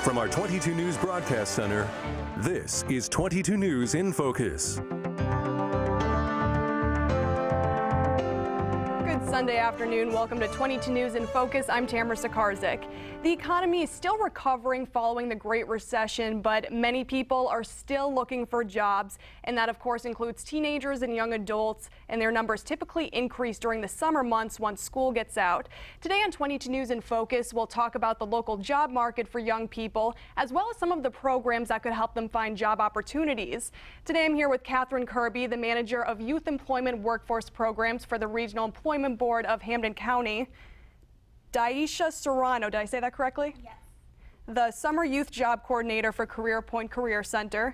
From our 22 News Broadcast Center, this is 22 News in Focus. Sunday afternoon. Welcome to 22 News in Focus. I'm Tamara Sakarzik. The economy is still recovering following the Great Recession, but many people are still looking for jobs, and that of course includes teenagers and young adults, and their numbers typically increase during the summer months once school gets out. Today on 22 News in Focus, we'll talk about the local job market for young people, as well as some of the programs that could help them find job opportunities. Today I'm here with Catherine Kirby, the manager of Youth Employment Workforce Programs for the Regional Employment Board of Hampden County. Daisha Serrano, did I say that correctly? Yes. The Summer Youth Job Coordinator for Career Point Career Center.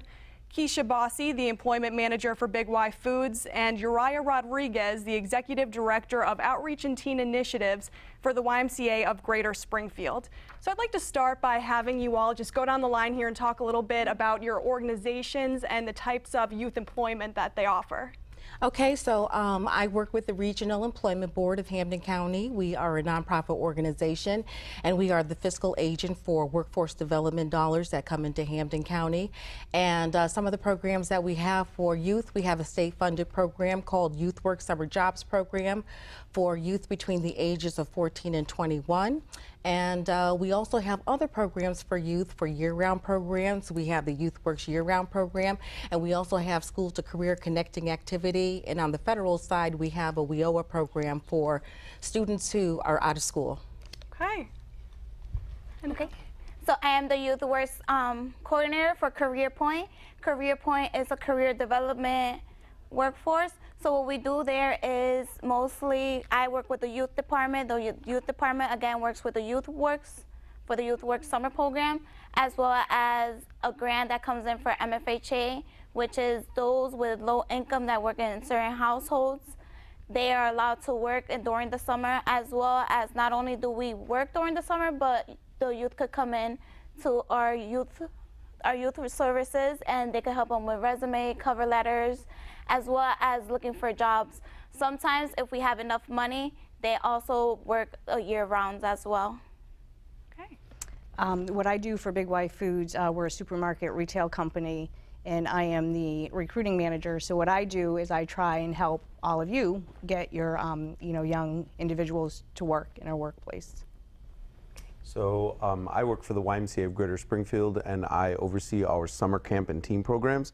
Keisha Bossi, the Employment Manager for Big Y Foods, and Uriah Rodriguez, the Executive Director of Outreach and Teen Initiatives for the YMCA of Greater Springfield. So I'd like to start by having you all just go down the line here and talk a little bit about your organizations and the types of youth employment that they offer. Okay, so I work with the Regional Employment Board of Hampden County. We are a nonprofit organization, and we are the fiscal agent for workforce development dollars that come into Hampden County. And some of the programs that we have for youth, we have a state-funded program called Youth Work Summer Jobs Program for youth between the ages of 14 and 21. And we also have other programs for youth for year-round programs. We have the Youth Works year-round program, and we also have school to career connecting activity. And on the federal side, we have a WIOA program for students who are out of school. Okay. Okay. So I am the Youth Works coordinator for Career Point. Career Point is a career development workforce. So what we do there is mostly, I work with the youth department. The youth department again works with the Youth Works for the Youth Works summer program, as well as a grant that comes in for MFHA, which is those with low income that work in certain households. They are allowed to work during the summer, as well as not only do we work during the summer, but the youth could come in to our youth services, and they could help them with resume, cover letters, as well as looking for jobs. Sometimes if we have enough money, they also work year-round as well. Okay. What I do for Big Y Foods, we're a supermarket retail company, and I am the recruiting manager. So what I do is I try and help all of you get your young individuals to work in our workplace. So I work for the YMCA of Greater Springfield, and I oversee our summer camp and team programs.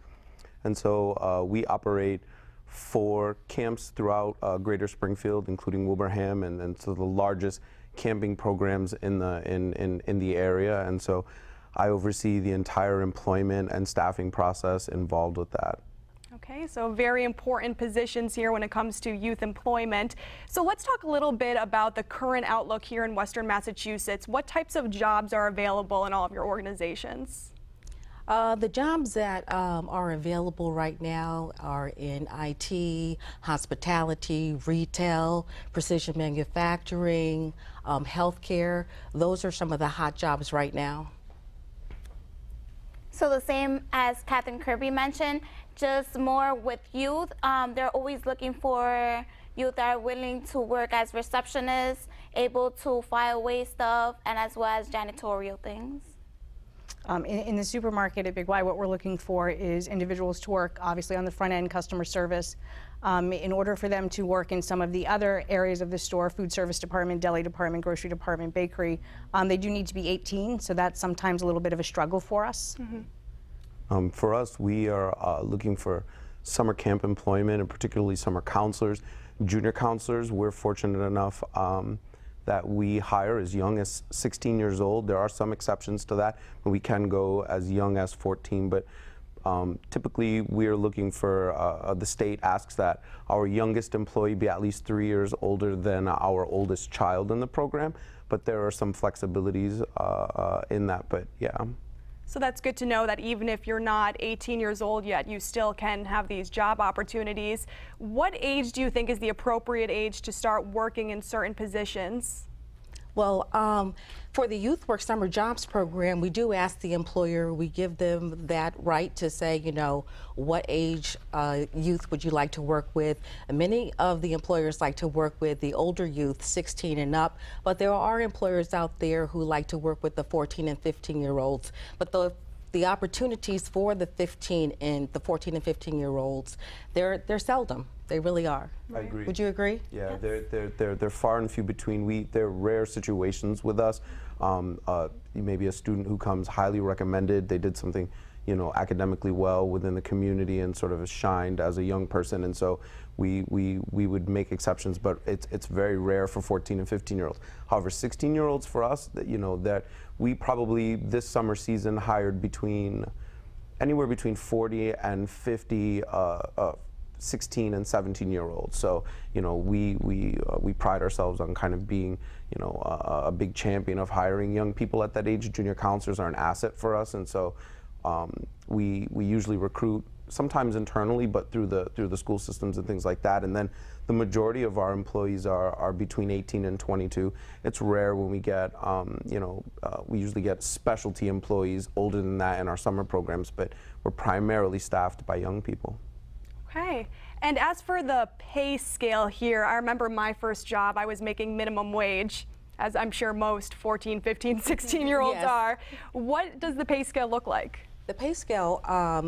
And so we operate 4 camps throughout Greater Springfield, including Wilbraham, and so the largest camping programs in the area. And so I oversee the entire employment and staffing process involved with that. Okay, so very important positions here when it comes to youth employment. So let's talk a little bit about the current outlook here in Western Massachusetts. What types of jobs are available in all of your organizations? The jobs that are available right now are in IT, hospitality, retail, precision manufacturing, healthcare. Those are some of the hot jobs right now. So the same as Catherine Kirby mentioned, just more with youth. They're always looking for youth that are willing to work as receptionists, able to file away stuff, and as well as janitorial things. In the supermarket at Big Y, what we're looking for is individuals to work, obviously, on the front end, customer service. In order for them to work in some of the other areas of the store, food service department, deli department, grocery department, bakery, they do need to be 18, so that's sometimes a little bit of a struggle for us. Mm-hmm. For us, we are looking for summer camp employment, and particularly summer counselors, junior counselors. We're fortunate enough that we hire as young as 16 years old. There are some exceptions to that, but we can go as young as 14. But typically, we are looking for, the state asks that our youngest employee be at least 3 years older than our oldest child in the program. But there are some flexibilities in that, but yeah. So that's good to know that even if you're not 18 years old yet, you still can have these job opportunities. What age do you think is the appropriate age to start working in certain positions? Well, for the Youth Work Summer Jobs Program, we do ask the employer, we give them that right to say, you know, what age youth would you like to work with? And many of the employers like to work with the older youth, 16 and up, but there are employers out there who like to work with the 14 and 15-year-olds. But the opportunities for the 14 and 15-year-olds, they're seldom. They really are. I agree. Would you agree? Yeah, they're far and few between. They're rare situations with us. Maybe a student who comes highly recommended. They did something, you know, academically well within the community and sort of shined as a young person, and so we would make exceptions, but it's very rare for 14 and 15-year-olds. However, 16-year-olds for us, you know, that we probably this summer season hired anywhere between 40 and 50 16 and 17-year-olds. So, you know, we pride ourselves on kind of being, you know, a big champion of hiring young people at that age. Junior counselors are an asset for us, and so we usually recruit sometimes internally, but through the school systems and things like that. And then the majority of our employees are between 18 and 22. It's rare when we get, you know, we usually get specialty employees older than that in our summer programs, but we're primarily staffed by young people. Okay. And as for the pay scale here, I remember my first job, I was making minimum wage, as I'm sure most 14, 15, 16-year-olds Yes. are. What does the pay scale look like? The pay scale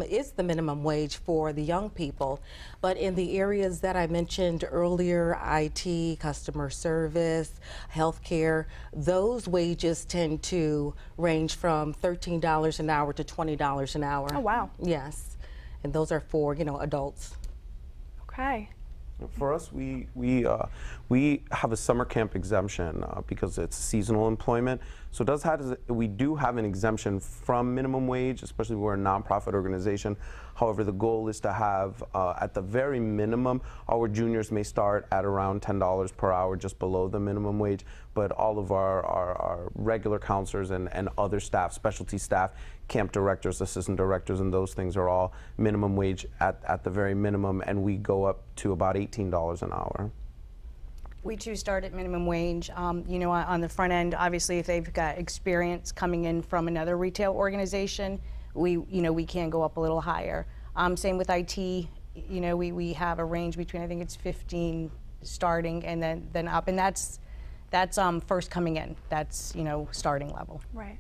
is the minimum wage for the young people, but in the areas that I mentioned earlier, IT, customer service, healthcare, those wages tend to range from $13 an hour to $20 an hour. Oh, wow. Yes, and those are for, you know, adults. Okay. For us, we have a summer camp exemption because it's seasonal employment. So we do have an exemption from minimum wage, especially we're a nonprofit organization. However, the goal is to have, at the very minimum, our juniors may start at around $10 per hour, just below the minimum wage. But all of our regular counselors and other staff, specialty staff, camp directors, assistant directors, and those things are all minimum wage at the very minimum, and we go up to about $18 an hour. We too start at minimum wage. You know, on the front end, obviously, if they've got experience coming in from another retail organization, we can go up a little higher. Same with IT. You know, we have a range between, I think it's 15 starting, and then up, and that's first coming in. That's, you know, starting level. Right.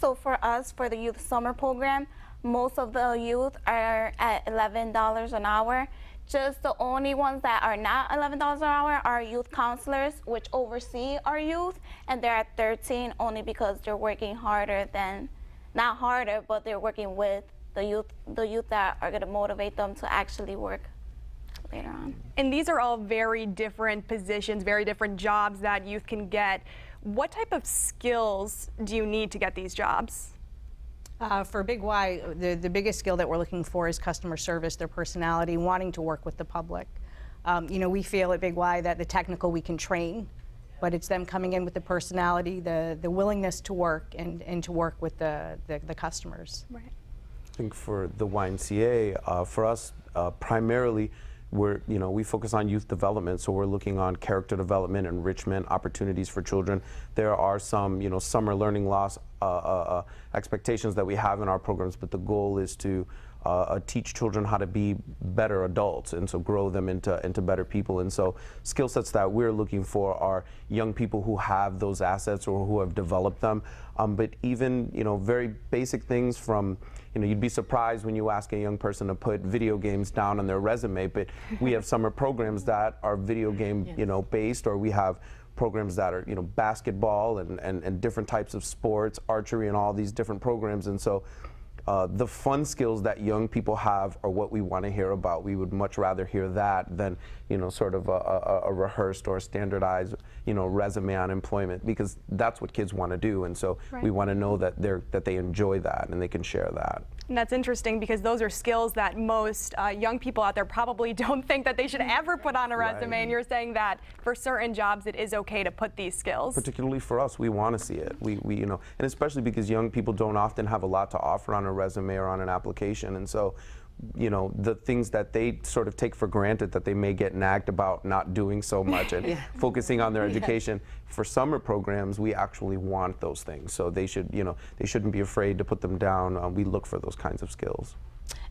So for us, for the youth summer program, most of the youth are at $11 an hour. Just the only ones that are not $11 an hour are youth counselors, which oversee our youth, and they're at 13 only because they're working harder than, not harder, but they're working with the youth that are going to motivate them to actually work later on. And these are all very different positions, very different jobs that youth can get. What type of skills do you need to get these jobs? For Big Y, the biggest skill that we're looking for is customer service, their personality, wanting to work with the public. You know, we feel at Big Y that the technical we can train, but it's them coming in with the personality, the willingness to work and to work with the customers. Right. I think for the YMCA, for us, primarily, we focus on youth development, so we're looking on character development, enrichment, opportunities for children. There are some, summer learning loss expectations that we have in our programs, but the goal is to teach children how to be better adults, and so grow them into better people. And so skill sets that we're looking for are young people who have those assets or who have developed them, but even very basic things from, you'd be surprised when you ask a young person to put video games down on their resume, but we have summer programs that are video game based, or we have programs that are basketball and different types of sports, archery, and all these different programs. And so the fun skills that young people have are what we want to hear about. We would much rather hear that than sort of a rehearsed or standardized resume on employment, because that's what kids want to do. And so we want to know that they enjoy that and they can share that. And that's interesting, because those are skills that most young people out there probably don't think that they should ever put on a resume. And you're saying that for certain jobs it is okay to put these skills. Particularly for us, we want to see it. We and especially because young people don't often have a lot to offer on a resume or on an application, and so you know, the things that they sort of take for granted that they may get nagged about not doing so much and focusing on their education. For summer programs, we actually want those things. So they should, you know, they shouldn't be afraid to put them down. We look for those kinds of skills.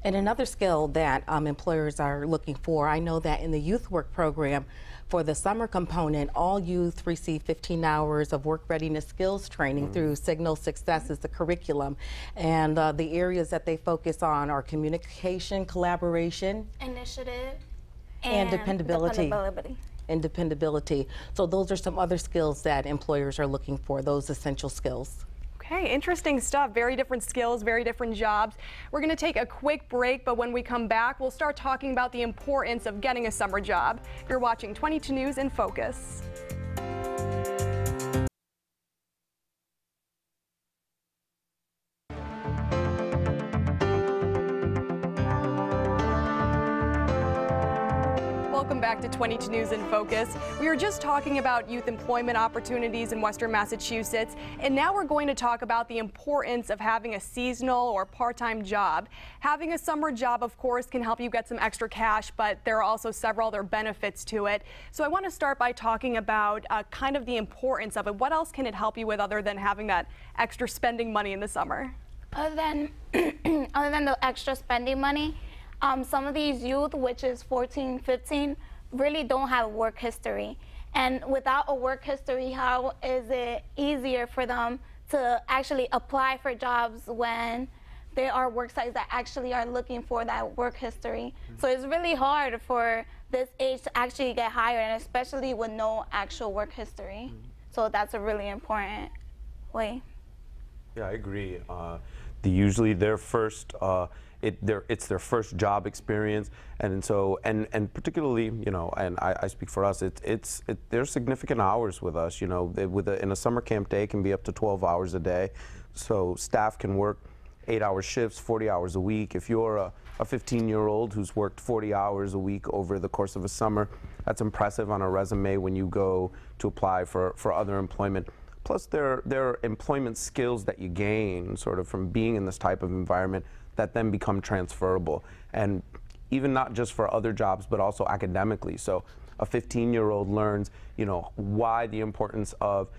And another skill that employers are looking for, I know that in the youth work program, for the summer component, all youth receive 15 hours of work readiness skills training through Signal Success is the curriculum. And the areas that they focus on are communication, collaboration, Initiative, and dependability. Dependability. So those are some other skills that employers are looking for, those essential skills. Okay, interesting stuff. Very different skills, very different jobs. We're going to take a quick break, but when we come back, we'll start talking about the importance of getting a summer job. You're watching 22 News in Focus. Welcome back to 22 News in Focus. We were just talking about youth employment opportunities in Western Massachusetts, and now we're going to talk about the importance of having a seasonal or part-time job. Having a summer job, of course, can help you get some extra cash, but there are also several other benefits to it. So I want to start by talking about kind of the importance of it. What else can it help you with other than having that extra spending money in the summer? Other than the extra spending money, some of these youth, which is 14, 15, really don't have work history. And without a work history, how is it easier for them to actually apply for jobs when there are work sites that actually are looking for that work history? So it's really hard for this age to actually get hired, and especially with no actual work history. So that's a really important way. Yeah, I agree. Usually their first it's their first job experience, and so and particularly, you know, and I speak for us, there's significant hours with us, you know. In a summer camp day, it can be up to 12 hours a day, so staff can work 8-hour shifts, 40 hours a week. If you're a 15-year-old who's worked 40 hours a week over the course of a summer, that's impressive on a resume when you go to apply for other employment. Plus, there are employment skills that you gain sort of from being in this type of environment that then become transferable, and even not just for other jobs, but also academically. So a 15-year-old learns, you know, why the importance of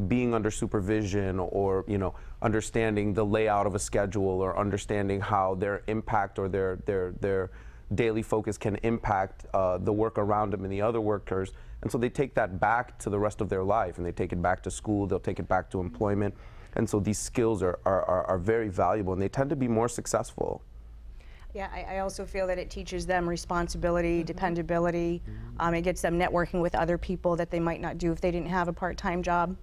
being under supervision, or, you know, understanding the layout of a schedule, or understanding how their impact or their daily focus can impact the work around them and the other workers. And so they take that back to the rest of their life, and they take it back to school, they'll take it back to employment. And so these skills are very valuable, and they tend to be more successful. Yeah, I also feel that it teaches them responsibility, dependability. It gets them networking with other people that they might not do if they didn't have a part-time job,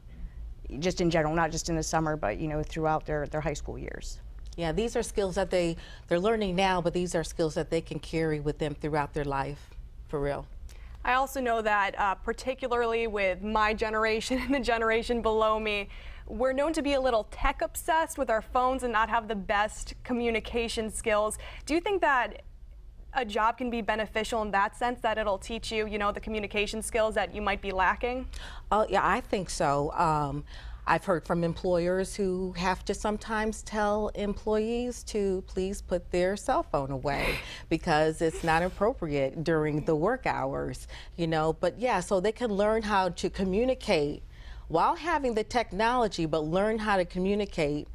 just in general, not just in the summer, but, you know, throughout their high school years. Yeah, these are skills that they're learning now, but these are skills that they can carry with them throughout their life, for real. I also know that particularly with my generation and the generation below me, we're known to be a little tech obsessed with our phones and not have the best communication skills. Do you think that a job can be beneficial in that sense, that it'll teach you, you know, the communication skills that you might be lacking? Oh, yeah, I think so. I've heard from employers who have to sometimes tell employees to please put their cell phone away because it's not appropriate during the work hours, you know. But yeah, so they can learn how to communicate while having the technology, but learn how to communicate,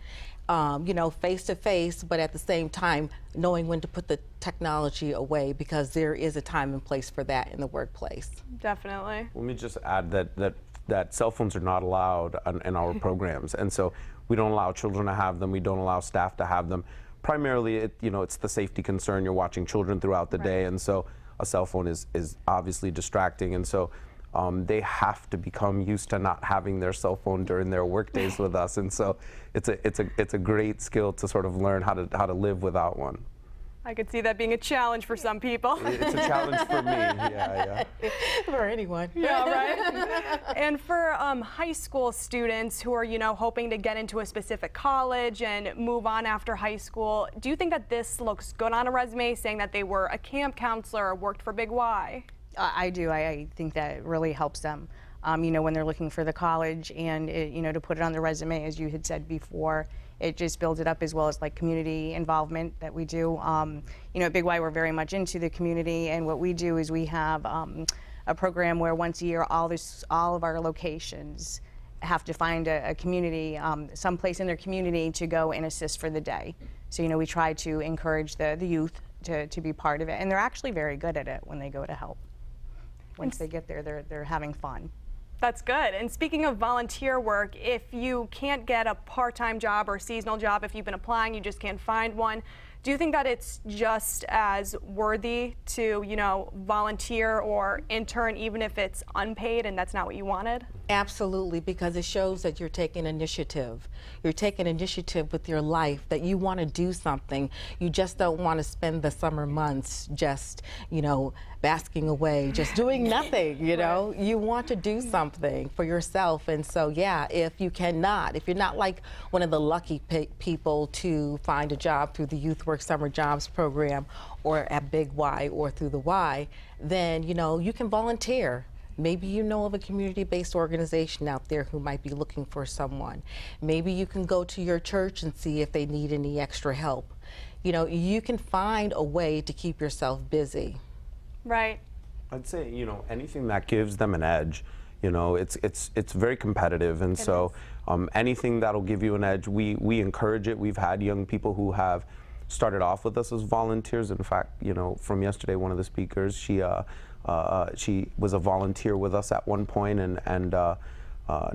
you know, face to face, but at the same time knowing when to put the technology away, because there is a time and place for that in the workplace. Definitely. Let me just add that cell phones are not allowed in our programs, and so we don't allow children to have them. We don't allow staff to have them. Primarily, you know, it's the safety concern. You're watching children throughout the day, and so a cell phone is obviously distracting, and so they have to become used to not having their cell phone during their work days with us, and so it's a great skill to sort of learn how to live without one. I could see that being a challenge for some people. It's a challenge for me, yeah. For anyone. Yeah, right? And for high school students who are, you know, hoping to get into a specific college and move on after high school, do you think that this looks good on a resume, saying that they were a camp counselor or worked for Big Y? I do. I think that really helps them, you know, when they're looking for the college, and, you know, to put it on the resume, as you had said before, it just builds it up, as well as like community involvement that we do. You know, at Big Y, we're very much into the community, and what we do is we have a program where once a year all of our locations have to find a community, someplace in their community to go and assist for the day. So, you know, we try to encourage the youth to be part of it, and they're actually very good at it when they go to help. Once they get there, they're having fun. That's good. And speaking of volunteer work, if you can't get a part-time job or seasonal job, if you've been applying, you just can't find one, do you think that it's just as worthy to, you know, volunteer or intern even if it's unpaid and that's not what you wanted? Absolutely, because it shows that you're taking initiative. You're taking initiative with your life, that you want to do something. You just don't want to spend the summer months just, you know, basking away, just doing nothing, you know. You want to do something for yourself. And so, yeah, if you're not like one of the lucky people to find a job through the Youth Work Summer Jobs Program or at Big Y or through the Y, then, you know, you can volunteer. Maybe you know of a community-based organization out there who might be looking for someone. Maybe you can go to your church and see if they need any extra help. You know, you can find a way to keep yourself busy. Right. I'd say, you know, anything that gives them an edge. You know, it's very competitive, and so anything that'll give you an edge, we encourage it. We've had young people who have started off with us as volunteers. In fact, you know, from yesterday, one of the speakers, she was a volunteer with us at one point, and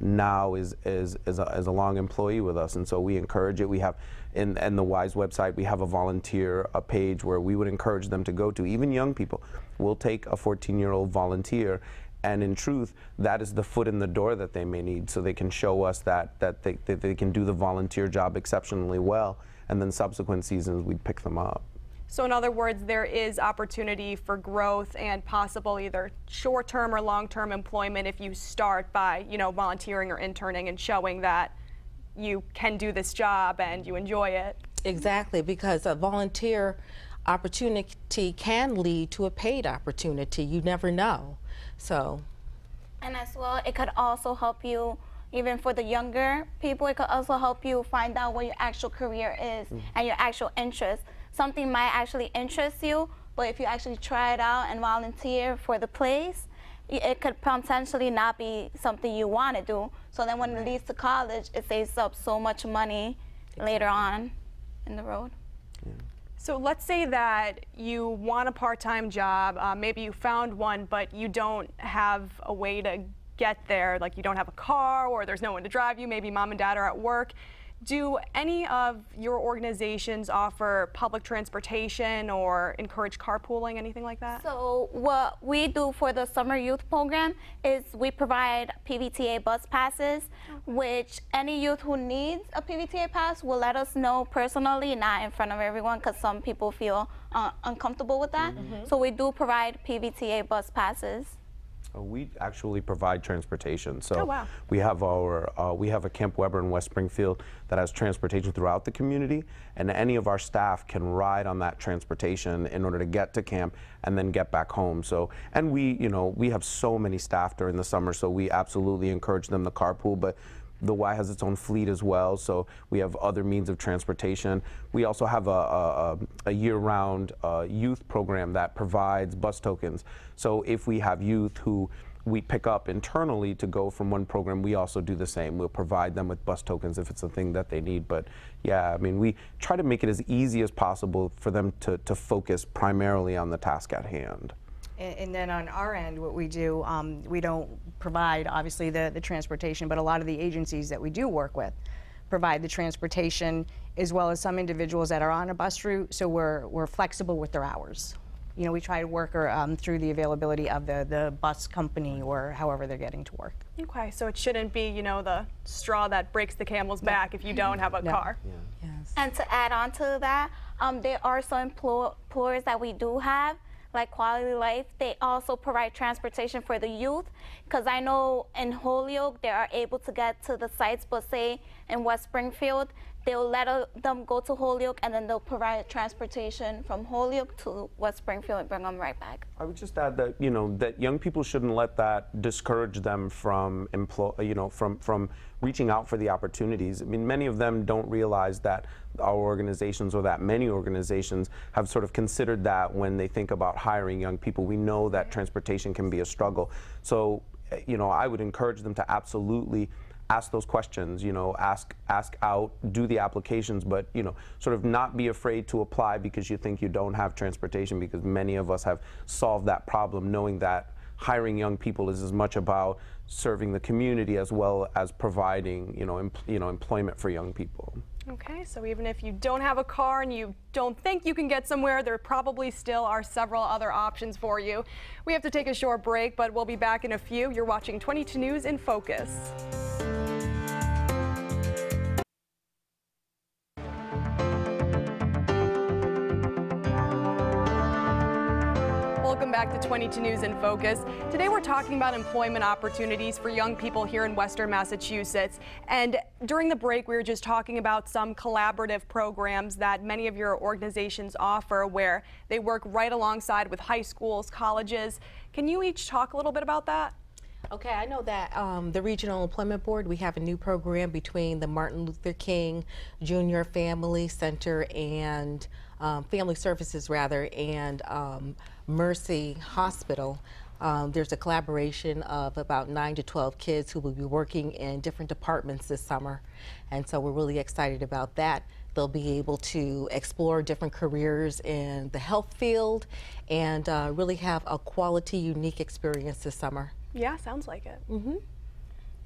now is a long employee with us, and so we encourage it. We have in the WISE website, we have a volunteer page where we would encourage them to go to. Even young people, we'll take a 14-year-old volunteer, and in truth, that is the foot in the door that they may need, so they can show us that they can do the volunteer job exceptionally well, and then subsequent seasons we'd pick them up. So in other words, there is opportunity for growth and possible either short-term or long-term employment if you start by, you know, volunteering or interning and showing that you can do this job and you enjoy it. Exactly, because a volunteer opportunity can lead to a paid opportunity. You never know. So. And as well, it could also help you, even for the younger people, it could also help you find out what your actual career is and your actual interests. Something might actually interest you, but if you actually try it out and volunteer for the place, it could potentially not be something you want to do. So then when it leads to college, it saves up so much money later on in the road. Yeah. So let's say that you want a part-time job, maybe you found one, but you don't have a way to get there, like you don't have a car or there's no one to drive you, maybe mom and dad are at work. Do any of your organizations offer public transportation or encourage carpooling, anything like that? So what we do for the summer youth program is we provide PVTA bus passes, which any youth who needs a PVTA pass will let us know personally, not in front of everyone, because some people feel uncomfortable with that. So we do provide PVTA bus passes. We actually provide transportation. So oh, wow. we have a Camp Weber in West Springfield that has transportation throughout the community, and any of our staff can ride on that transportation in order to get to camp and then get back home. So, and we have so many staff during the summer, so we absolutely encourage them to carpool, but the Y has its own fleet as well, so we have other means of transportation. We also have a year-round youth program that provides bus tokens. So if we have youth who we pick up internally to go from one program, we also do the same. We'll provide them with bus tokens if it's a thing that they need. But yeah, I mean, we try to make it as easy as possible for them to focus primarily on the task at hand. And then on our end, what we do, we don't provide, obviously, the transportation, but a lot of the agencies that we do work with provide the transportation, as well as some individuals that are on a bus route, so we're flexible with their hours. You know, we try to work through the availability of the bus company or however they're getting to work. Okay, so it shouldn't be, you know, the straw that breaks the camel's back if you don't have a car. Yeah. Yes. And to add on to that, there are some employers that we do have, like Quality Life. They also provide transportation for the youth, because I know in Holyoke they are able to get to the sites, but say in West Springfield they'll let them go to Holyoke, and then they'll provide transportation from Holyoke to West Springfield and bring them right back. I would just add that, that young people shouldn't let that discourage them from from reaching out for the opportunities. I mean, many of them don't realize that our organizations, or that many organizations, have sort of considered that when they think about hiring young people. We know that transportation can be a struggle. So, I would encourage them to absolutely ask those questions, ask out, do the applications, but, sort of not be afraid to apply because you think you don't have transportation, because many of us have solved that problem, knowing that hiring young people is as much about serving the community as well as providing, employment for young people. Okay, so even if you don't have a car and you don't think you can get somewhere, there probably still are several other options for you. We have to take a short break, but we'll be back in a few. You're watching 22 News in Focus. Welcome back to 22 News in Focus. Today we're talking about employment opportunities for young people here in Western Massachusetts. And during the break we were just talking about some collaborative programs that many of your organizations offer, where they work right alongside with high schools, colleges. Can you each talk a little bit about that? Okay, I know that the Regional Employment Board, we have a new program between the Martin Luther King Jr. Family Center and Family Services, rather, and Mercy Hospital. There's a collaboration of about 9 to 12 kids who will be working in different departments this summer, and so we're really excited about that. They'll be able to explore different careers in the health field and really have a quality, unique experience this summer. Yeah, sounds like it. Mm-hmm.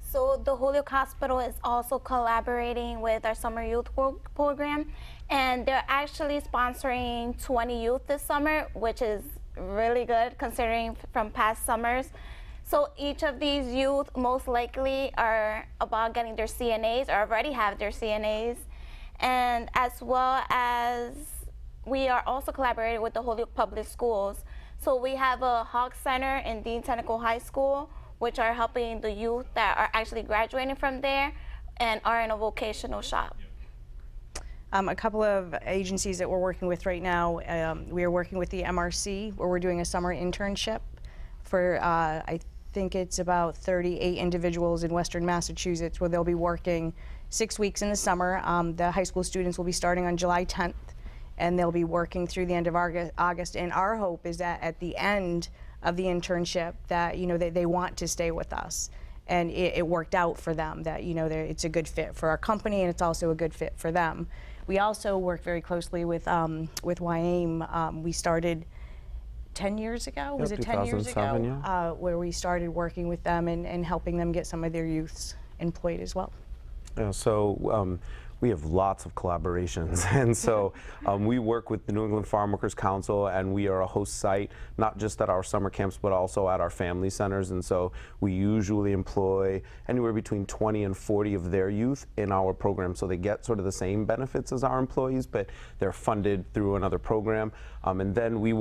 So the Holyoke Hospital is also collaborating with our summer youth program, and they're actually sponsoring 20 youth this summer, which is really good considering from past summers. So each of these youth most likely are about getting their CNAs, or already have their CNAs, and as well as we are also collaborating with the Holyoke Public Schools. So we have a Hawk Center in Dean Tentacle High School, which are helping the youth that are actually graduating from there and are in a vocational shop. A couple of agencies that we're working with right now, we are working with the MRC, where we're doing a summer internship for, I think it's about 38 individuals in Western Massachusetts, where they'll be working 6 weeks in the summer. The high school students will be starting on July 10th, and they'll be working through the end of August. And our hope is that at the end of the internship, that they want to stay with us, and it worked out for them. That it's a good fit for our company, and it's also a good fit for them. We also work very closely with WAEM. We started 10 years ago. Was it 10 years ago? Yeah. Where we started working with them and helping them get some of their youths employed as well. Yeah, so we have lots of collaborations, and so we work with the New England Farm Workers Council, and we are a host site, not just at our summer camps, but also at our family centers. And so we usually employ anywhere between 20 and 40 of their youth in our program, so they get sort of the same benefits as our employees, but they're funded through another program. And then we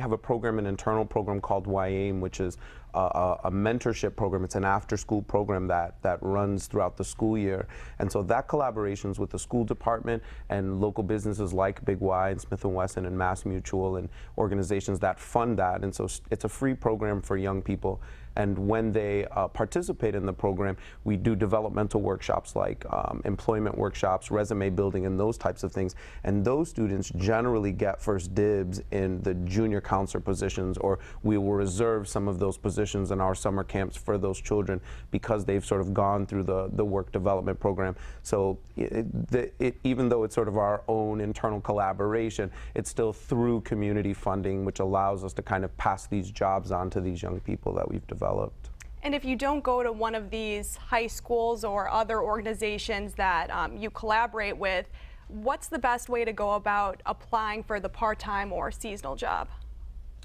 have a program, an internal program called WAEM, which is a mentorship program. It's an after-school program that runs throughout the school year. And so that collaborations with the school department and local businesses like Big Y and Smith & Wesson and Mass Mutual and organizations that fund that. And so it's a free program for young people. And when they participate in the program, we do developmental workshops like employment workshops, resume building, and those types of things. And those students generally get first dibs in the junior counselor positions, or we will reserve some of those positions in our summer camps for those children because they've sort of gone through the work development program. So even though it's sort of our own internal collaboration, it's still through community funding, which allows us to kind of pass these jobs on to these young people that we've developed. And if you don't go to one of these high schools or other organizations that you collaborate with, what's the best way to go about applying for the part-time or seasonal job?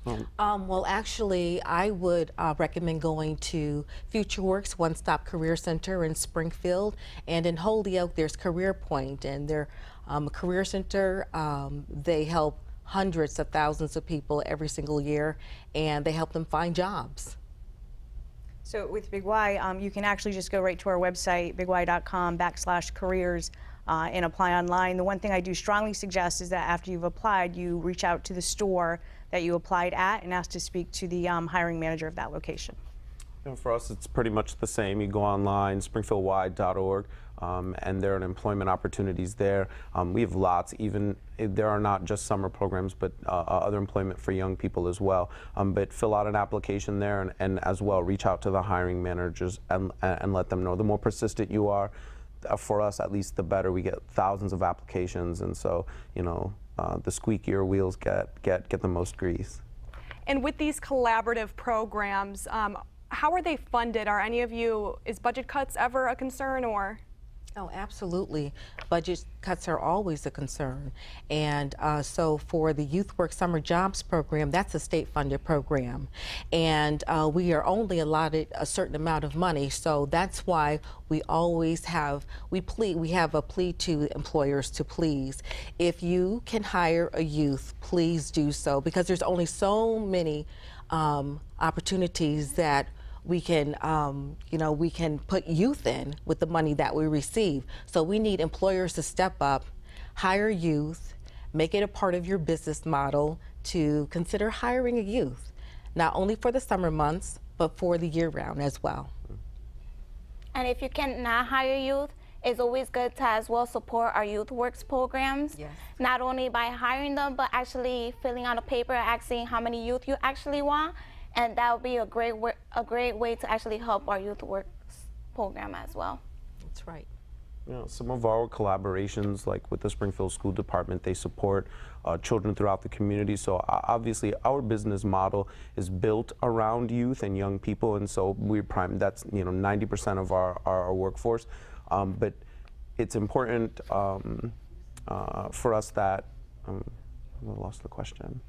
Well, actually, I would recommend going to FutureWorks One-Stop Career Center in Springfield, and in Holyoke there's Career Point, and they're a career center. They help hundreds of thousands of people every single year, and they help them find jobs. So with Big Y, you can actually just go right to our website, bigY.com/careers. and apply online. The one thing I do strongly suggest is that after you've applied, you reach out to the store that you applied at and ask to speak to the hiring manager of that location. And for us, it's pretty much the same. You go online, springfieldwide.org, and there are employment opportunities there. We have lots, even there are not just summer programs, but other employment for young people as well. But fill out an application there, and as well, reach out to the hiring managers and let them know. The more persistent you are, for us at least, the better. We get thousands of applications, and so, you know, the squeakier wheels get the most grease. And with these collaborative programs, how are they funded? Are any of you, is budget cuts ever a concern, or? Oh, absolutely. Budget cuts are always a concern. And so for the Youth Work Summer Jobs Program, that's a state-funded program. And we are only allotted a certain amount of money. So that's why we always have, we have a plea to employers to please. If you can hire a youth, please do so, because there's only so many opportunities that we can, you know, we can put youth in with the money that we receive. So we need employers to step up, hire youth, make it a part of your business model to consider hiring a youth, not only for the summer months, but for the year round as well. And if you cannot hire youth, it's always good to as well support our Youth Works programs. Yes. Not only by hiring them, but actually filling out a paper asking how many youth you actually want. And that would be a great way to actually help our Youth Works program as well. That's right. You know, some of our collaborations, like with the Springfield School Department, they support children throughout the community. So obviously, our business model is built around youth and young people, and so that's 90% of our workforce. But it's important for us that I lost the question.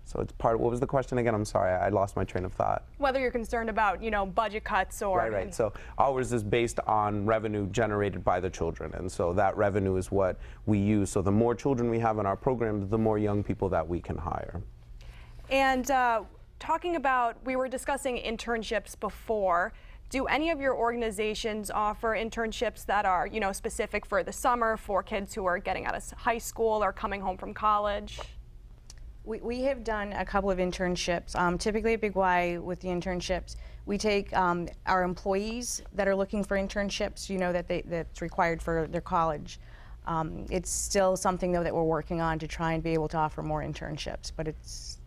So it's part of, what was the question again? I'm sorry, I lost my train of thought. Whether you're concerned about, you know, budget cuts or... Right. So ours is based on revenue generated by the children, and so that revenue is what we use. So the more children we have in our program, the more young people that we can hire. And talking about, we were discussing internships before. Do any of your organizations offer internships that are, you know, specific for the summer for kids who are getting out of high school or coming home from college? We have done a couple of internships. Typically at Big Y, with the internships, we take our employees that are looking for internships, you know, that's required for their college. It's still something, though, that we're working on to try and be able to offer more internships, but it's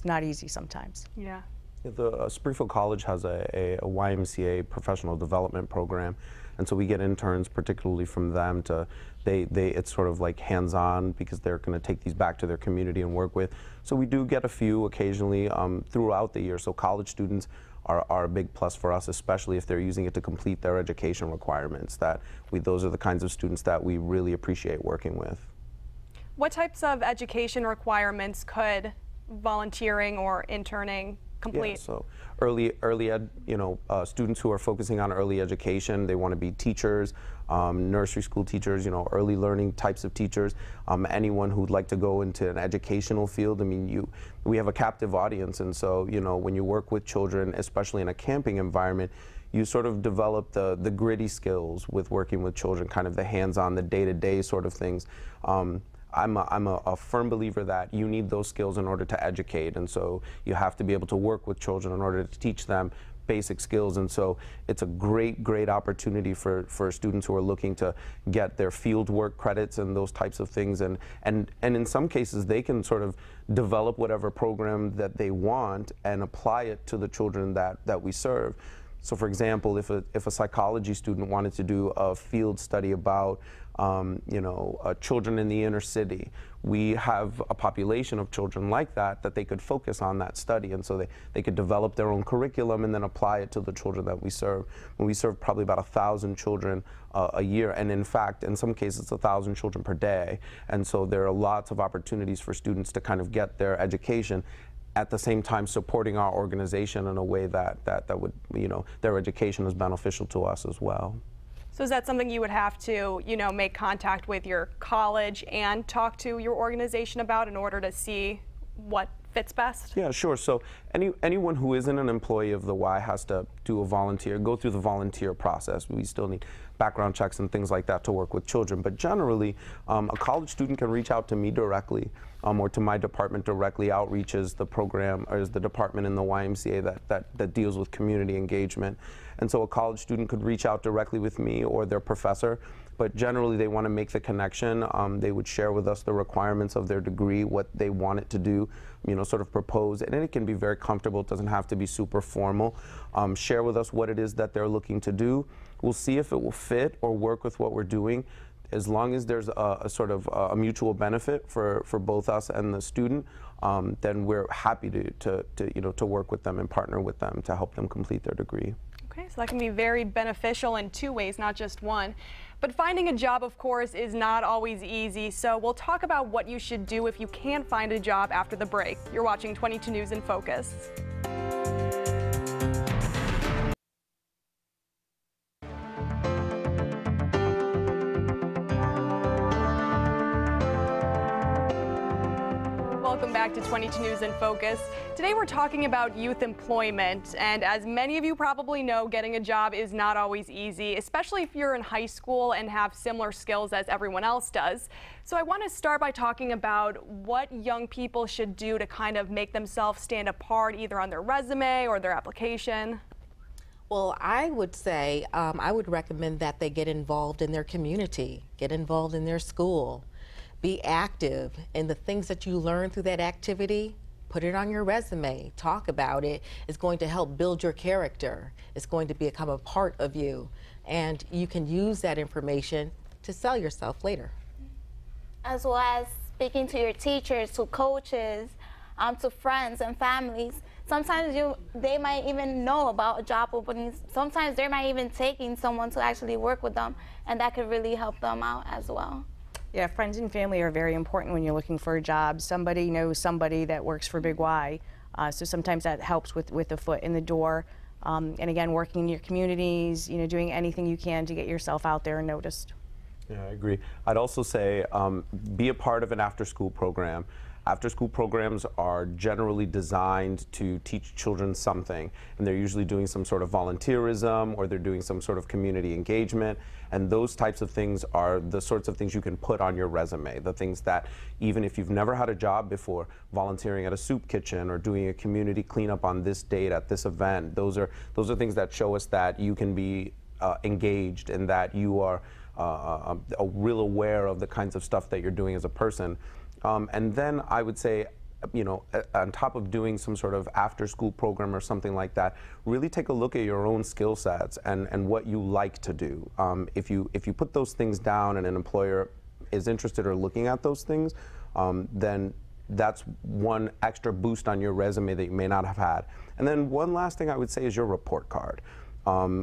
not easy sometimes. Yeah. The Springfield College has a YMCA professional development program, and so we get interns, particularly from them, to it's sort of like hands-on, because they're going to take these back to their community and work with. So we do get a few occasionally throughout the year. So college students are a big plus for us, especially if they're using it to complete their education requirements. Those are the kinds of students that we really appreciate working with. What types of education requirements could volunteering or interning complete? Yeah, so early ed, students who are focusing on early education, they want to be teachers, nursery school teachers, early learning types of teachers, anyone who'd like to go into an educational field. I mean, we have a captive audience, and so, when you work with children, especially in a camping environment, you sort of develop the gritty skills with working with children, kind of the hands-on, the day-to-day sort of things. I'm a firm believer that you need those skills in order to educate, and so you have to be able to work with children in order to teach them basic skills. And so it's a great opportunity for students who are looking to get their field work credits and those types of things, and in some cases they can sort of develop whatever program that they want and apply it to the children that we serve. So for example, if a psychology student wanted to do a field study about children in the inner city, we have a population of children like that they could focus on that study, and so they could develop their own curriculum and then apply it to the children that we serve. And we serve probably about 1,000 children a year, and in fact, in some cases, 1,000 children per day. And so there are lots of opportunities for students to kind of get their education, at the same time supporting our organization in a way that would, their education is beneficial to us as well. So is that something you would have to, make contact with your college and talk to your organization about in order to see what fits best? Yeah, sure. So anyone who isn't an employee of the Y has to do a volunteer, go through the volunteer process. We still need background checks and things like that to work with children. But generally, a college student can reach out to me directly or to my department directly. Outreach is the program, or is the department in the YMCA that deals with community engagement. And so a college student could reach out directly with me or their professor. But generally, they want to make the connection. They would share with us the requirements of their degree, what they want it to do, sort of propose. And it can be very comfortable. It doesn't have to be super formal. Share with us what it is that they're looking to do. We'll see if it will fit or work with what we're doing. As long as there's a sort of a mutual benefit for both us and the student, then we're happy to work with them and partner with them to help them complete their degree. Okay, so that can be very beneficial in two ways, not just one. But finding a job, of course, is not always easy, so we'll talk about what you should do if you can't find a job after the break. You're watching 22 News in Focus. Welcome back to 22 News in Focus. Today we're talking about youth employment, and as many of you probably know, getting a job is not always easy, especially if you're in high school and have similar skills as everyone else does. So I want to start by talking about what young people should do to kind of make themselves stand apart, either on their resume or their application. Well, I would say I would recommend that they get involved in their community, get involved in their school. Be active in the things that you learn through that activity. Put it on your resume. Talk about it. It's going to help build your character. It's going to become a part of you. And you can use that information to sell yourself later. As well as speaking to your teachers, to coaches, to friends and families. Sometimes they might even know about job openings. Sometimes they're not even taking someone to actually work with them, and that could really help them out as well. Yeah, friends and family are very important when you're looking for a job. Somebody knows somebody that works for Big Y, so sometimes that helps with a foot in the door. And again, working in your communities, doing anything you can to get yourself out there and noticed. Yeah, I agree. I'd also say be a part of an after-school program. After-school programs are generally designed to teach children something, and they're usually doing some sort of volunteerism or they're doing some sort of community engagement, and those types of things are the sorts of things you can put on your resume, the things that even if you've never had a job before, volunteering at a soup kitchen or doing a community cleanup on this date at this event, those are things that show us that you can be engaged and that you are real aware of the kinds of stuff that you're doing as a person. And then I would say, on top of doing some sort of after-school program or something like that, really take a look at your own skill sets and what you like to do. If you put those things down and an employer is interested or looking at those things, then that's one extra boost on your resume that you may not have had. And then one last thing I would say is your report card.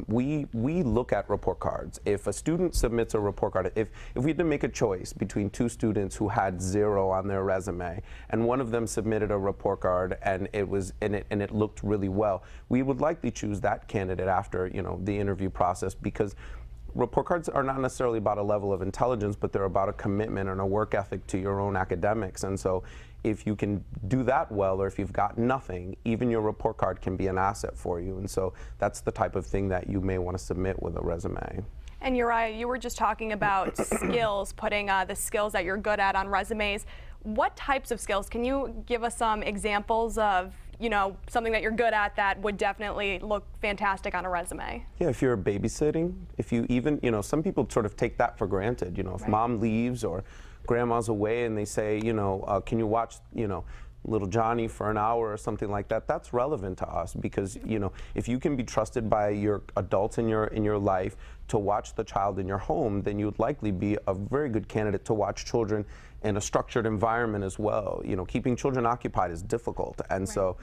We look at report cards. If a student submits a report card, if we had to make a choice between two students who had 0 on their resume and one of them submitted a report card and it looked really well, we would likely choose that candidate after the interview process, because report cards are not necessarily about a level of intelligence, but they're about a commitment and a work ethic to your own academics. And so if you can do that well, or if you've got nothing, even your report card can be an asset for you. And so that's the type of thing that you may want to submit with a resume. And Uriah, you were just talking about skills, putting the skills that you're good at on resumes. What types of skills? Can you give us some examples of something that you're good at that would definitely look fantastic on a resume? Yeah, if you're babysitting, if you even, some people sort of take that for granted. If Right. Mom leaves or grandma's away and they say, can you watch, little Johnny for an hour or something like that, that's relevant to us, because if you can be trusted by your adults in your life to watch the child in your home, then you'd likely be a very good candidate to watch children in a structured environment as well. Keeping children occupied is difficult, and so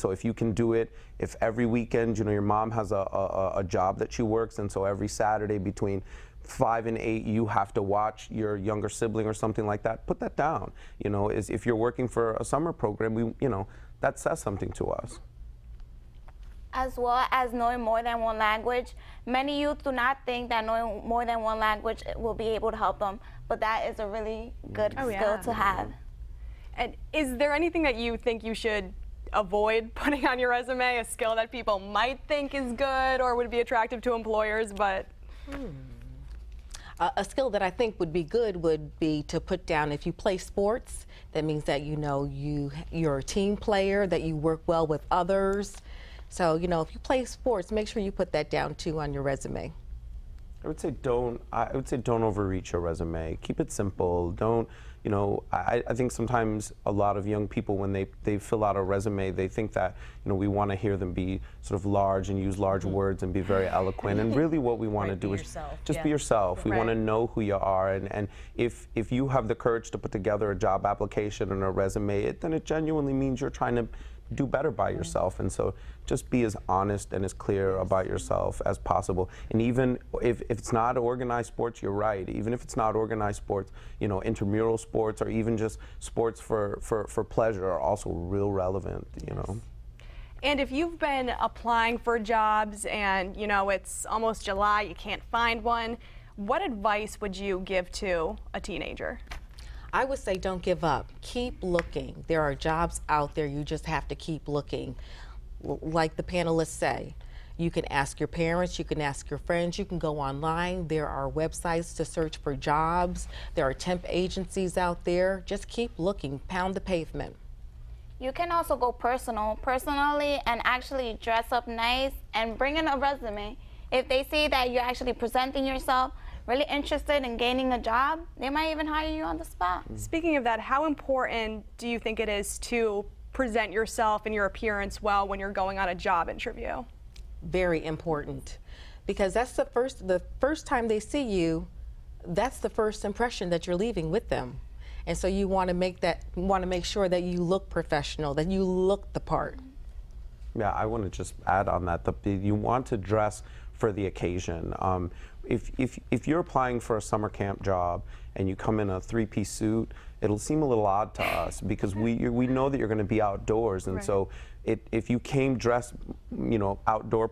if you can do it, if every weekend your mom has a job that she works, and so every Saturday between 5 and 8 you have to watch your younger sibling or something like that, put that down. If you're working for a summer program, that says something to us. As well as knowing more than one language. Many youth do not think that knowing more than one language will be able to help them, but that is a really good skill to have. And is there anything that you think you should avoid putting on your resume, a skill that people might think is good or would be attractive to employers, but a skill that I think would be good would be to put down, if you play sports, that means that you're a team player, that you work well with others. So, if you play sports, make sure you put that down too on your resume. I would say don't overreach your resume. Keep it simple. Don't, I think sometimes a lot of young people, when they fill out a resume, they think that, we want to hear them be sort of large and use large words and be very eloquent. And really what we want to do is just be yourself. We want to know who you are. And if you have the courage to put together a job application and a resume, then it genuinely means you're trying to do better by yourself. And so just be as honest and as clear about yourself as possible. And even if it's not organized sports, you're right. Even if it's not organized sports, intramural sports or even just sports for pleasure are also real relevant, And if you've been applying for jobs and, it's almost July, you can't find one, what advice would you give to a teenager? I would say don't give up. Keep looking. There are jobs out there. You just have to keep looking. Like the panelists say, you can ask your parents, you can ask your friends, you can go online. There are websites to search for jobs. There are temp agencies out there. Just keep looking. Pound the pavement. You can also go personally, and actually dress up nice and bring in a resume. If they see that you're actually presenting yourself, really interested in gaining a job, they might even hire you on the spot. Speaking of that, how important do you think it is to present yourself and your appearance well when you're going on a job interview? Very important, because that's the first time they see you, that's the first impression that you're leaving with them. And so you want to make sure that you look professional, that you look the part. Yeah, I want to just add on that. You want to dress for the occasion. If you're applying for a summer camp job and you come in a three-piece suit, it'll seem a little odd to us because we know that you're going to be outdoors, and so if you came dressed, outdoor,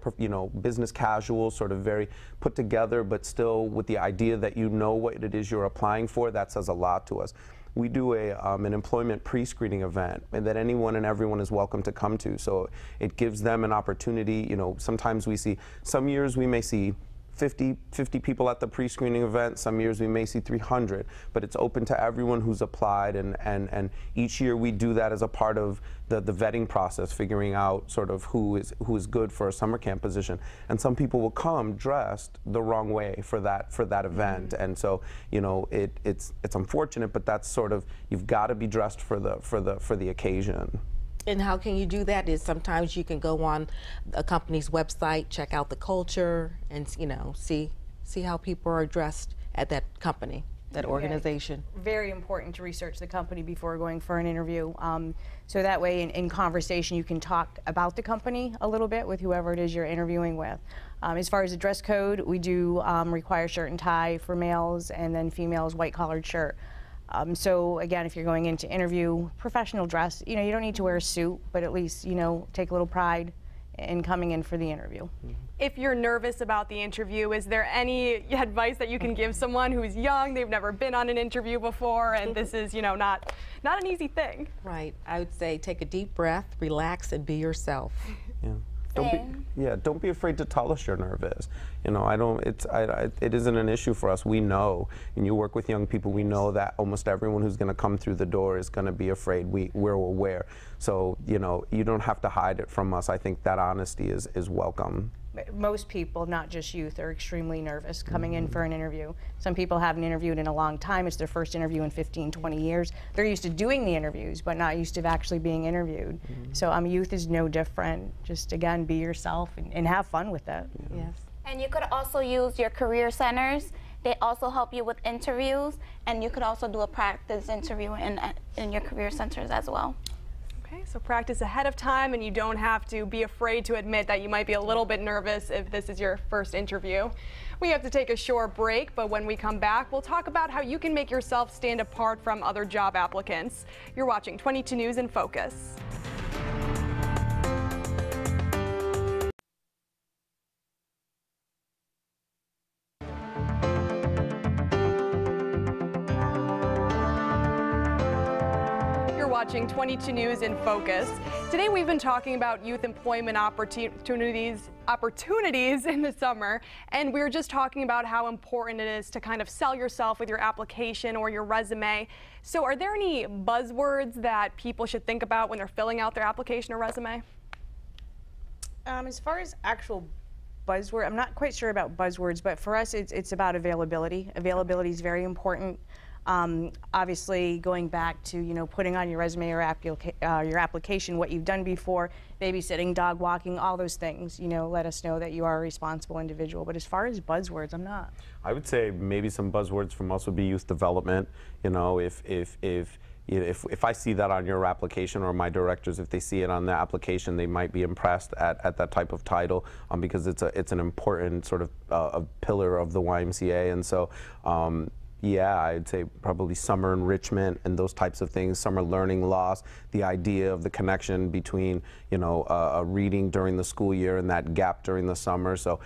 business casual, sort of very put together, but still with the idea that you know what it is you're applying for, that says a lot to us. We do an employment pre-screening event and that anyone and everyone is welcome to come to. So it gives them an opportunity. Sometimes some years we may see 50 people at the pre-screening event. Some years we may see 300, but it's open to everyone who's applied, and each year we do that as a part of the vetting process, figuring out sort of who is good for a summer camp position. And some people will come dressed the wrong way for that event, and so it's unfortunate, but that's sort of, you've got to be dressed for the occasion. And how can you do that is sometimes you can go on a company's website, check out the culture, and see how people are dressed at that company, that organization. Very important to research the company before going for an interview. So that way in conversation you can talk about the company a little bit with whoever it is you're interviewing with. As far as the dress code, we do require shirt and tie for males, and then females white collared shirt. So again, if you're going into interview, professional dress, you don't need to wear a suit, but at least, take a little pride in coming in for the interview. If you're nervous about the interview, is there any advice that you can give someone who's young, they've never been on an interview before, and this is, not an easy thing? Right. I would say take a deep breath, relax, and be yourself. Yeah. Don't be afraid to tell us you're nervous. It isn't an issue for us. We know, and you work with young people, we know that almost everyone who's going to come through the door is going to be afraid. We're aware. So, you don't have to hide it from us. I think that honesty is welcome. Most people, not just youth, are extremely nervous coming in for an interview. Some people haven't interviewed in a long time. It's their first interview in 15, 20 years. They're used to doing the interviews, but not used to actually being interviewed. So youth is no different. Just, again, be yourself and have fun with it. Yes. And you could also use your career centers. They also help you with interviews, and you could also do a practice interview in your career centers as well. Okay, so practice ahead of time, and you don't have to be afraid to admit that you might be a little bit nervous if this is your first interview. We have to take a short break, but when we come back, we'll talk about how you can make yourself stand apart from other job applicants. You're watching 22 News in Focus. watching 22 News in Focus. Today we've been talking about youth employment opportunities in the summer, and we were just talking about how important it is to kind of sell yourself with your application or your resume. So are there any buzzwords that people should think about when they're filling out their application or resume? As far as actual buzzword, I'm not quite sure about buzzwords, but for us it's about availability. Availability is very important. Obviously, going back to putting on your resume or your application what you've done before, babysitting, dog walking, all those things. Let us know that you are a responsible individual. But as far as buzzwords, I'm not. I would say maybe some buzzwords from us would be youth development. If I see that on your application, or my directors, if they see it on the application, they might be impressed at that type of title, because it's an important sort of a pillar of the YMCA. And so yeah, I'd say probably summer enrichment and those types of things, summer learning loss, the idea of the connection between, reading during the school year and that gap during the summer. So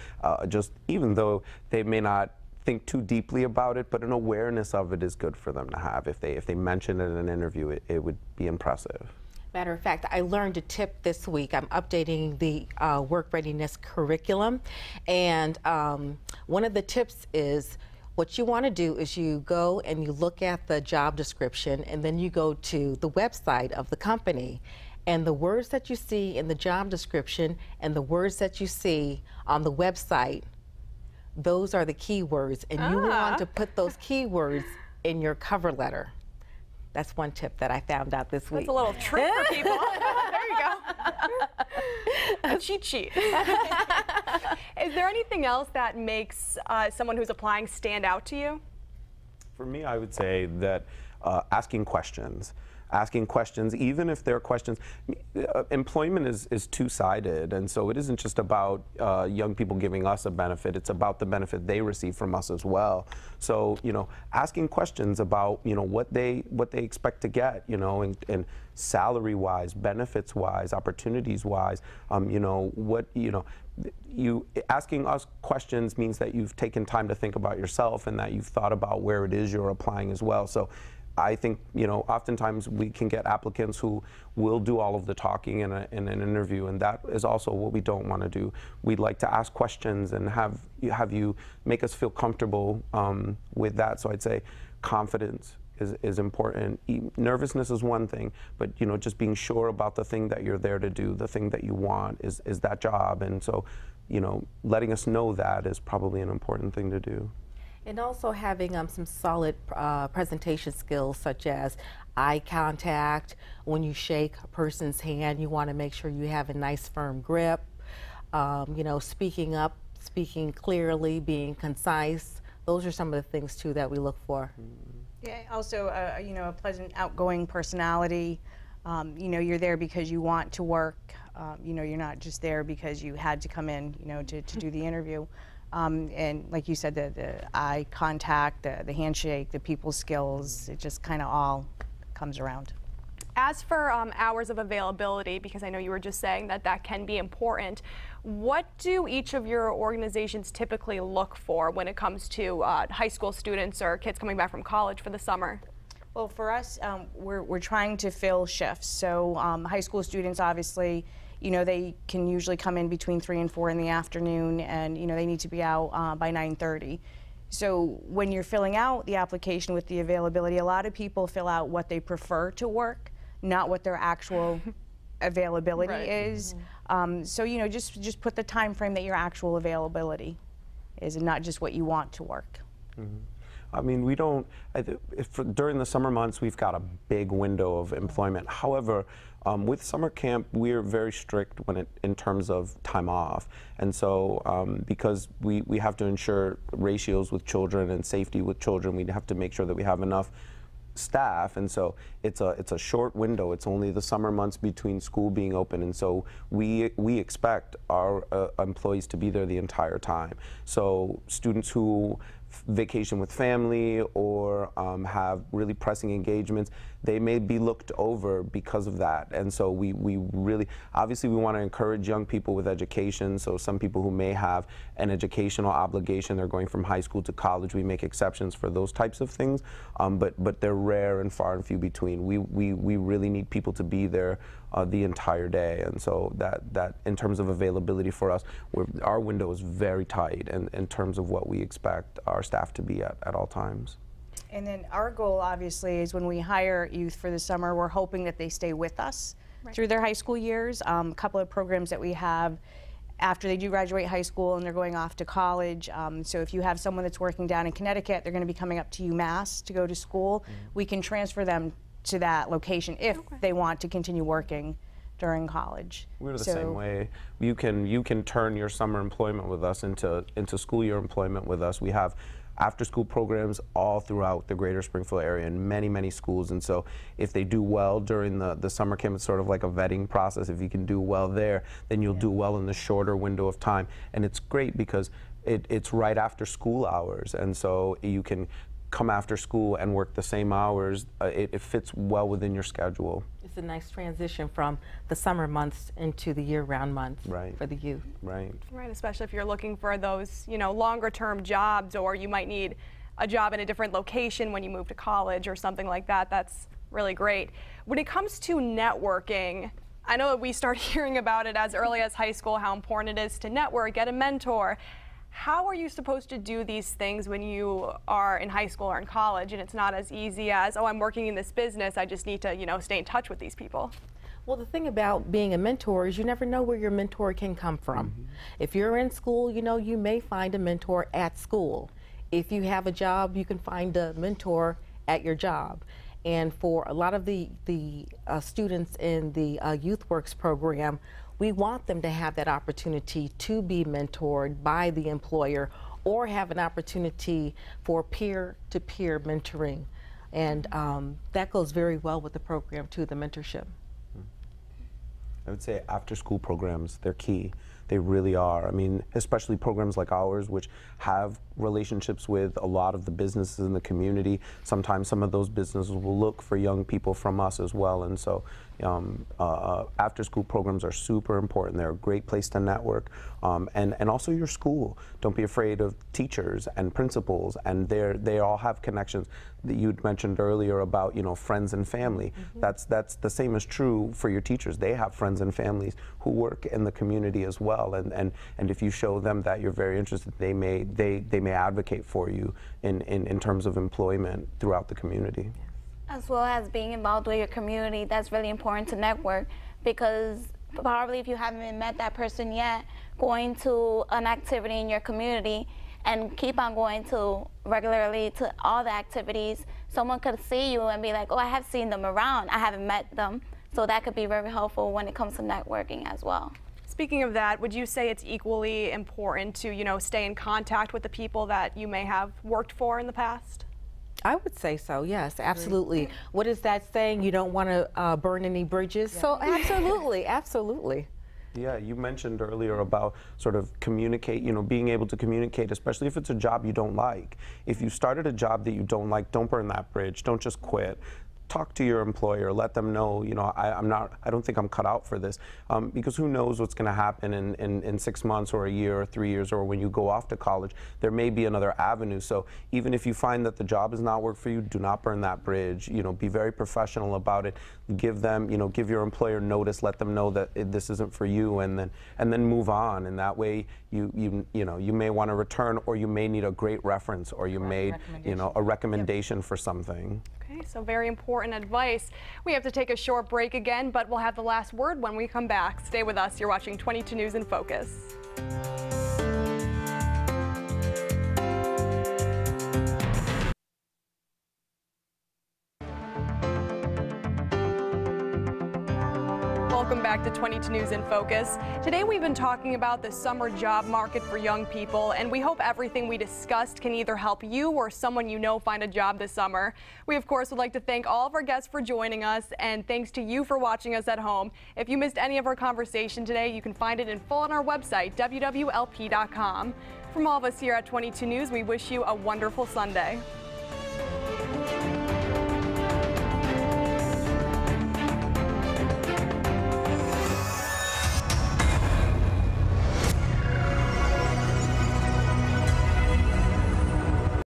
just even though they may not think too deeply about it, but an awareness of it is good for them to have. If they mention it in an interview, it would be impressive. Matter of fact, I learned a tip this week. I'm updating the work readiness curriculum, and one of the tips is, what you want to do is you go and you look at the job description, and then you go to the website of the company, and the words that you see in the job description and the words that you see on the website, those are the keywords, and you want to put those keywords in your cover letter. That's one tip that I found out this week. That's a little trick for people. There you go. A cheat sheet. Is there anything else that makes someone who's applying stand out to you? For me, I would say that asking questions. Asking questions, even if they're questions, employment is two-sided, and so it isn't just about young people giving us a benefit, it's about the benefit they receive from us as well. So, asking questions about, what they expect to get, and salary-wise, benefits-wise, opportunities-wise, asking us questions means that you've taken time to think about yourself and that you've thought about where it is you're applying as well. So I think, oftentimes we can get applicants who will do all of the talking in an interview, and that is also what we don't want to do. We'd like to ask questions and have you make us feel comfortable with that. So I'd say confidence is important. Nervousness is one thing, but just being sure about the thing that you're there to do, the thing that you want is that job. And so, letting us know that is probably an important thing to do. And also having some solid presentation skills, such as eye contact. When you shake a person's hand, you want to make sure you have a nice firm grip. Speaking up, speaking clearly, being concise. Those are some of the things too that we look for. Yeah, also a pleasant, outgoing personality. You're there because you want to work. You're not just there because you had to come in, to do the interview. And like you said, the eye contact, the handshake, the people skills, it just kind of all comes around. As for hours of availability, because I know you were just saying that can be important, what do each of your organizations typically look for when it comes to high school students or kids coming back from college for the summer? Well, for us, we're trying to fill shifts. So high school students, obviously, they can usually come in between 3 and 4 in the afternoon, and they need to be out by 9:30. So when you're filling out the application with the availability, a lot of people fill out what they prefer to work, not what their actual availability is. So just put the time frame that your actual availability is, and not just what you want to work. I mean, we don't, during the summer months, we've got a big window of employment. However, with summer camp, we're very strict in terms of time off. And so because we have to ensure ratios with children and safety with children, we have to make sure that we have enough staff, and so it's a short window. It's only the summer months between school being open, and so we expect our employees to be there the entire time. So students who vacation with family or have really pressing engagements, they may be looked over because of that. And so we really, obviously we want to encourage young people with education. So some people who may have an educational obligation, they're going from high school to college, we make exceptions for those types of things, but they're rare and far and few between. We really need people to be there the entire day, and so that in terms of availability for us, our window is very tight in terms of what we expect our staff to be at all times. And then our goal, obviously, is when we hire youth for the summer, we're hoping that they stay with us through their high school years. A couple of programs that we have after they do graduate high school and they're going off to college. So if you have someone that's working down in Connecticut, they're going to be coming up to UMass to go to school. We can transfer them to that location if they want to continue working during college. We're the same way. You can turn your summer employment with us into school year employment with us. We have after-school programs all throughout the greater Springfield area in many schools, and so if they do well during the summer camp, it's sort of like a vetting process. If you can do well there, then you'll do well in the shorter window of time, and it's great because it's right after school hours, and so you can come after school and work the same hours. It fits well within your schedule. It's a nice transition from the summer months into the year-round months for the youth. Right, especially if you're looking for those, longer-term jobs, or you might need a job in a different location when you move to college or something like that. That's really great. When it comes to networking, I know that we start hearing about it as early as high school, how important it is to network, get a mentor. How are you supposed to do these things when you are in high school or in college and it's not as easy as, oh, I'm working in this business, I just need to, stay in touch with these people? Well, the thing about being a mentor is you never know where your mentor can come from. If you're in school, you may find a mentor at school. If you have a job, you can find a mentor at your job. And for a lot of the students in the Youth Works program, we want them to have that opportunity to be mentored by the employer or have an opportunity for peer-to-peer mentoring. And that goes very well with the program too, the mentorship. I would say after-school programs, they're key. They really are. I mean, especially programs like ours, which have relationships with a lot of the businesses in the community. Sometimes some of those businesses will look for young people from us as well. And so after-school programs are super important. They're a great place to network. And also your school. Don't be afraid of teachers and principals. And they all have connections that you'd mentioned earlier about, friends and family. That's the same is true for your teachers. They have friends and families who work in the community as well. And if you show them that you're very interested, they may advocate for you in terms of employment throughout the community. As well as being involved with your community, that's really important to network, because probably if you haven't met that person yet, going to an activity in your community and keep on going to regularly to all the activities, someone could see you and be like, oh, I have seen them around, I haven't met them. So that could be very helpful when it comes to networking as well. Speaking of that, would you say it's equally important to, stay in contact with the people that you may have worked for in the past? I would say so, yes, absolutely. What is that saying? You don't want to burn any bridges? Yeah. So absolutely, absolutely. Yeah, you mentioned earlier about sort of communicate, being able to communicate, especially if it's a job you don't like. If you started a job that you don't like, don't burn that bridge. Don't just quit. Talk to your employer, let them know, I don't think I'm cut out for this, because who knows what's going to happen in 6 months or a year or 3 years, or when you go off to college. There may be another avenue. So even if you find that the job does not work for you, do not burn that bridge. Be very professional about it. Give them, give your employer notice, let them know that this isn't for you, and then move on. And that way you may want to return, or you may need a great reference, or you may, a recommendation for something. Okay, so very important advice. We have to take a short break again, but we'll have the last word when we come back. Stay with us. You're watching 22 News in Focus. Welcome back to 22 News in Focus. Today we've been talking about the summer job market for young people, and we hope everything we discussed can either help you or someone you know find a job this summer. We of course would like to thank all of our guests for joining us, and thanks to you for watching us at home. If you missed any of our conversation today, you can find it in full on our website, wwlp.com. From all of us here at 22 News, we wish you a wonderful Sunday.